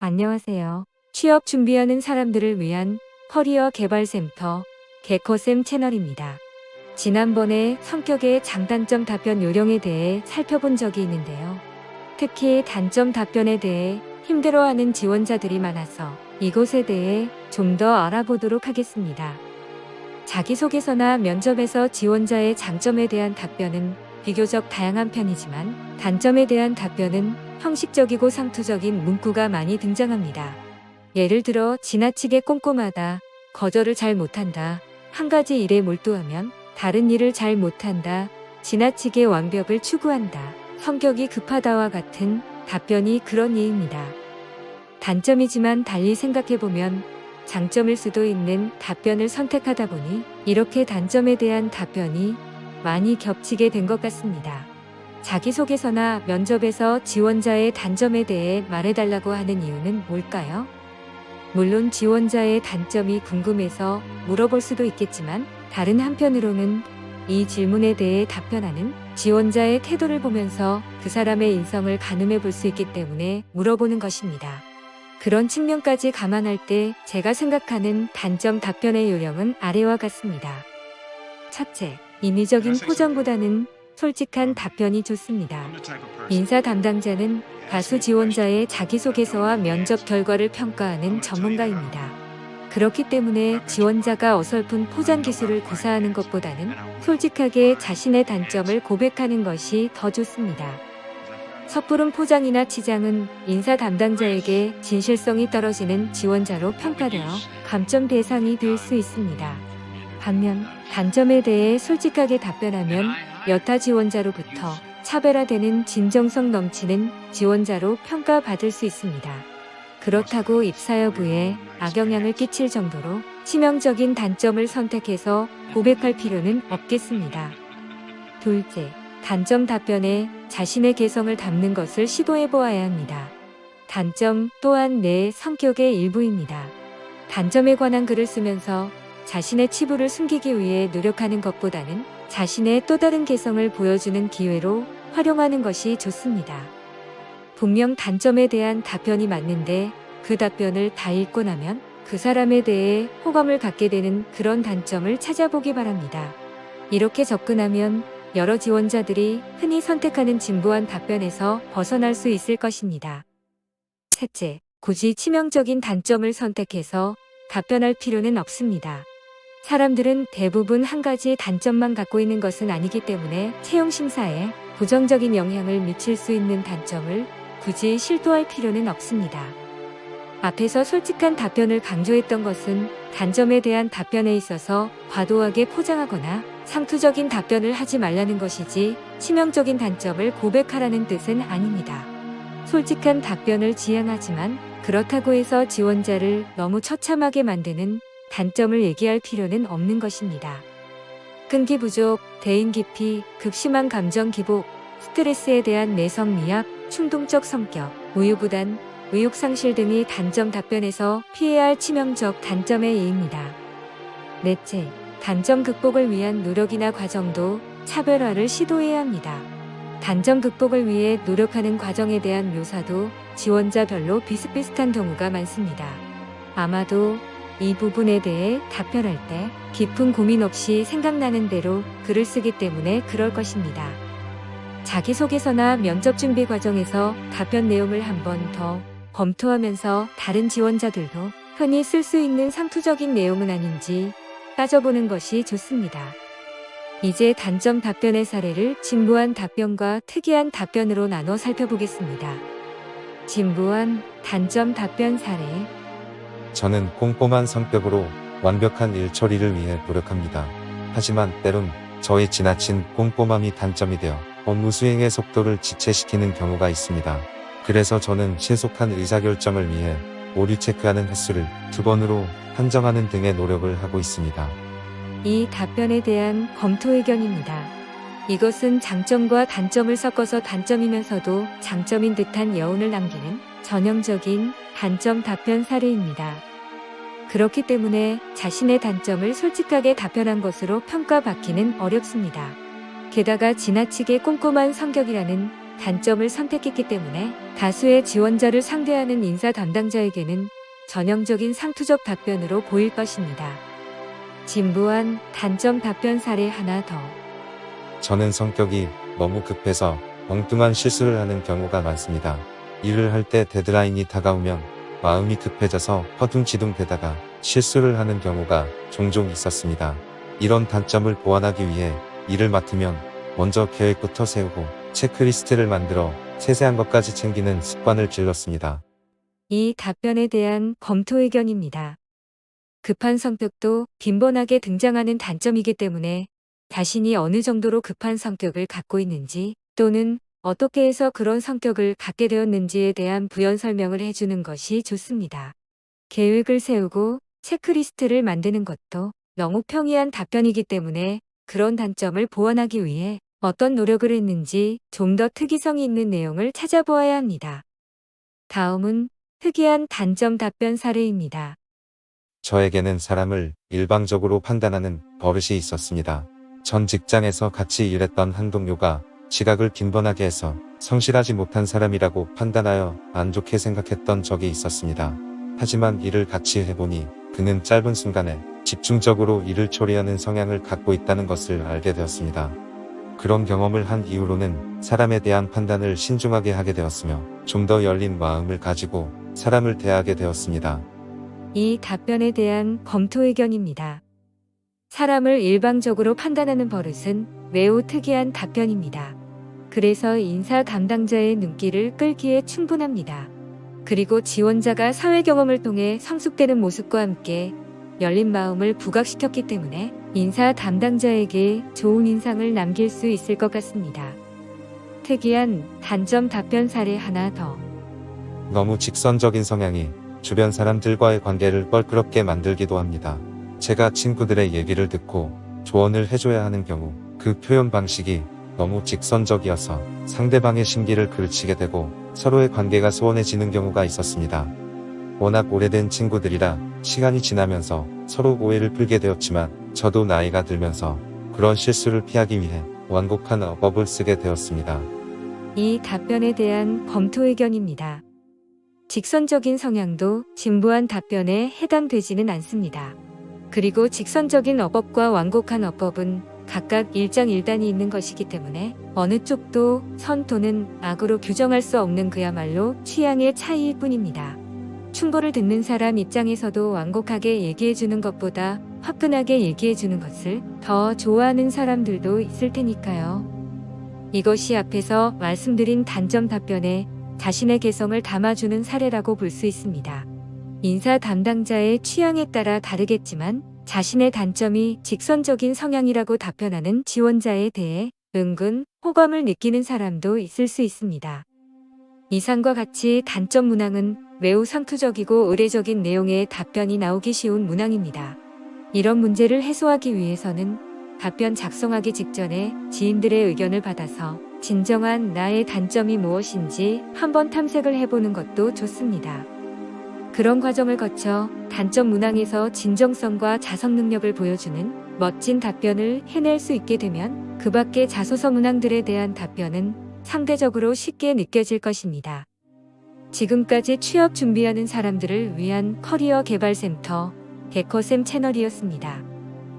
안녕하세요. 취업 준비하는 사람들을 위한 커리어 개발 센터 개커쌤 채널입니다. 지난번에 성격의 장단점 답변 요령에 대해 살펴본 적이 있는데요. 특히 단점 답변에 대해 힘들어하는 지원자들이 많아서 이것에 대해 좀 더 알아보도록 하겠습니다. 자기소개서나 면접에서 지원자의 장점에 대한 답변은 비교적 다양한 편이지만 단점에 대한 답변은 형식적이고 상투적인 문구가 많이 등장합니다. 예를 들어 지나치게 꼼꼼하다, 거절을 잘 못한다, 한 가지 일에 몰두하면 다른 일을 잘 못한다, 지나치게 완벽을 추구한다, 성격이 급하다와 같은 답변이 그런 예입니다. 단점이지만 달리 생각해보면 장점일 수도 있는 답변을 선택하다 보니 이렇게 단점에 대한 답변이 많이 겹치게 된 것 같습니다. 자기소개서나 면접에서 지원자의 단점에 대해 말해달라고 하는 이유는 뭘까요? 물론 지원자의 단점이 궁금해서 물어볼 수도 있겠지만 다른 한편으로는 이 질문에 대해 답변하는 지원자의 태도를 보면서 그 사람의 인성을 가늠해 볼 수 있기 때문에 물어보는 것입니다. 그런 측면까지 감안할 때 제가 생각하는 단점 답변의 요령은 아래와 같습니다. 첫째, 인위적인 포장보다는 솔직한 답변이 좋습니다. 인사 담당자는 다수 지원자의 자기소개서와 면접 결과를 평가하는 전문가입니다. 그렇기 때문에 지원자가 어설픈 포장 기술을 구사하는 것보다는 솔직하게 자신의 단점을 고백하는 것이 더 좋습니다. 섣부른 포장이나 치장은 인사 담당자에게 진실성이 떨어지는 지원자로 평가되어 감점 대상이 될 수 있습니다. 반면 단점에 대해 솔직하게 답변하면 여타 지원자로부터 차별화되는 진정성 넘치는 지원자로 평가받을 수 있습니다. 그렇다고 입사 여부에 악영향을 끼칠 정도로 치명적인 단점을 선택해서 고백할 필요는 없겠습니다. 둘째, 단점 답변에 자신의 개성을 담는 것을 시도해 보아야 합니다. 단점 또한 내 성격의 일부입니다. 단점에 관한 글을 쓰면서 자신의 치부를 숨기기 위해 노력하는 것보다는 자신의 또 다른 개성을 보여주는 기회로 활용하는 것이 좋습니다. 분명 단점에 대한 답변이 맞는데 그 답변을 다 읽고 나면 그 사람에 대해 호감을 갖게 되는 그런 단점을 찾아보기 바랍니다. 이렇게 접근하면 여러 지원자들이 흔히 선택하는 진부한 답변에서 벗어날 수 있을 것입니다. 셋째, 굳이 치명적인 단점을 선택해서 답변할 필요는 없습니다. 사람들은 대부분 한 가지 단점만 갖고 있는 것은 아니기 때문에 채용 심사에 부정적인 영향을 미칠 수 있는 단점을 굳이 실토할 필요는 없습니다. 앞에서 솔직한 답변을 강조했던 것은 단점에 대한 답변에 있어서 과도하게 포장하거나 상투적인 답변을 하지 말라는 것이지 치명적인 단점을 고백하라는 뜻은 아닙니다. 솔직한 답변을 지향하지만 그렇다고 해서 지원자를 너무 처참하게 만드는 단점을 얘기할 필요는 없는 것입니다. 끈기 부족, 대인 기피, 극심한 감정 기복, 스트레스에 대한 내성 미약, 충동적 성격, 우유부단, 의욕상실 등이 단점 답변에서 피해야 할 치명적 단점의 예입니다. 넷째, 단점 극복을 위한 노력이나 과정도 차별화를 시도해야 합니다. 단점 극복을 위해 노력하는 과정에 대한 묘사도 지원자별로 비슷비슷한 경우가 많습니다. 아마도 이 부분에 대해 답변할 때 깊은 고민 없이 생각나는 대로 글을 쓰기 때문에 그럴 것입니다. 자기소개서나 면접 준비 과정에서 답변 내용을 한 번 더 검토하면서 다른 지원자들도 흔히 쓸 수 있는 상투적인 내용은 아닌지 따져보는 것이 좋습니다. 이제 단점 답변의 사례를 진부한 답변과 특이한 답변으로 나눠 살펴보겠습니다. 진부한 단점 답변 사례. 저는 꼼꼼한 성격으로 완벽한 일 처리를 위해 노력합니다. 하지만 때론 저의 지나친 꼼꼼함이 단점이 되어 업무 수행의 속도를 지체시키는 경우가 있습니다. 그래서 저는 신속한 의사결정을 위해 오류 체크하는 횟수를 2번으로 한정하는 등의 노력을 하고 있습니다. 이 답변에 대한 검토 의견입니다. 이것은 장점과 단점을 섞어서 단점이면서도 장점인 듯한 여운을 남기는 전형적인 단점 답변 사례입니다. 그렇기 때문에 자신의 단점을 솔직하게 답변한 것으로 평가받기는 어렵습니다. 게다가 지나치게 꼼꼼한 성격이라는 단점을 선택했기 때문에 다수의 지원자를 상대하는 인사 담당자에게는 전형적인 상투적 답변으로 보일 것입니다. 진부한 단점 답변 사례 하나 더. 저는 성격이 너무 급해서 엉뚱한 실수를 하는 경우가 많습니다. 일을 할 때 데드라인이 다가오면 마음이 급해져서 허둥지둥 대다가 실수를 하는 경우가 종종 있었습니다. 이런 단점을 보완하기 위해 일을 맡으면 먼저 계획부터 세우고 체크리스트를 만들어 세세한 것까지 챙기는 습관을 길렀습니다. 이 답변에 대한 검토 의견입니다. 급한 성격도 빈번하게 등장하는 단점이기 때문에 자신이 어느 정도로 급한 성격을 갖고 있는지 또는 어떻게 해서 그런 성격을 갖게 되었는지에 대한 부연 설명을 해주는 것이 좋습니다. 계획을 세우고 체크리스트를 만드는 것도 너무 평이한 답변이기 때문에 그런 단점을 보완하기 위해 어떤 노력을 했는지 좀 더 특이성이 있는 내용을 찾아보아야 합니다. 다음은 특이한 단점 답변 사례입니다. 저에게는 사람을 일방적으로 판단하는 버릇이 있었습니다. 전 직장에서 같이 일했던 한 동료가 지각을 빈번하게 해서 성실하지 못한 사람이라고 판단하여 안 좋게 생각했던 적이 있었습니다. 하지만 일을 같이 해보니 그는 짧은 순간에 집중적으로 일을 처리하는 성향을 갖고 있다는 것을 알게 되었습니다. 그런 경험을 한 이후로는 사람에 대한 판단을 신중하게 하게 되었으며 좀 더 열린 마음을 가지고 사람을 대하게 되었습니다. 이 답변에 대한 검토 의견입니다. 사람을 일방적으로 판단하는 버릇은 매우 특이한 답변입니다. 그래서 인사 담당자의 눈길을 끌기에 충분합니다. 그리고 지원자가 사회 경험을 통해 성숙되는 모습과 함께 열린 마음을 부각시켰기 때문에 인사 담당자에게 좋은 인상을 남길 수 있을 것 같습니다. 특이한 단점 답변 사례 하나 더. 너무 직선적인 성향이 주변 사람들과의 관계를 껄끄럽게 만들기도 합니다. 제가 친구들의 얘기를 듣고 조언을 해줘야 하는 경우 그 표현 방식이 너무 직선적이어서 상대방의 심기를 그르치게 되고 서로의 관계가 소원해지는 경우가 있었습니다. 워낙 오래된 친구들이라 시간이 지나면서 서로 오해를 풀게 되었지만 저도 나이가 들면서 그런 실수를 피하기 위해 완곡한 어법을 쓰게 되었습니다. 이 답변에 대한 검토 의견입니다. 직선적인 성향도 진부한 답변에 해당되지는 않습니다. 그리고 직선적인 어법과 완곡한 어법은 각각 일장일단이 있는 것이기 때문에 어느 쪽도 선 또는 악으로 규정할 수 없는 그야말로 취향의 차이일 뿐입니다. 충고를 듣는 사람 입장에서도 완곡하게 얘기해주는 것보다 화끈하게 얘기해주는 것을 더 좋아하는 사람들도 있을 테니까요. 이것이 앞에서 말씀드린 단점 답변에 자신의 개성을 담아주는 사례라고 볼 수 있습니다. 인사 담당자의 취향에 따라 다르겠지만 자신의 단점이 직선적인 성향이라고 답변하는 지원자에 대해 은근 호감을 느끼는 사람도 있을 수 있습니다. 이상과 같이 단점 문항은 매우 상투적이고 의례적인 내용의 답변이 나오기 쉬운 문항입니다. 이런 문제를 해소하기 위해서는 답변 작성하기 직전에 지인들의 의견을 받아서 진정한 나의 단점이 무엇인지 한번 탐색을 해보는 것도 좋습니다. 그런 과정을 거쳐 단점 문항에서 진정성과 자성 능력을 보여주는 멋진 답변을 해낼 수 있게 되면 그 밖의 자소서 문항들에 대한 답변은 상대적으로 쉽게 느껴질 것입니다. 지금까지 취업 준비하는 사람들을 위한 커리어 개발센터 개커쌤 채널이었습니다.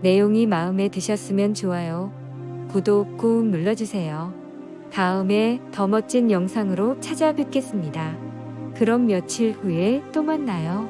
내용이 마음에 드셨으면 좋아요, 구독 꾹 눌러주세요. 다음에 더 멋진 영상으로 찾아뵙겠습니다. 그럼 며칠 후에 또 만나요.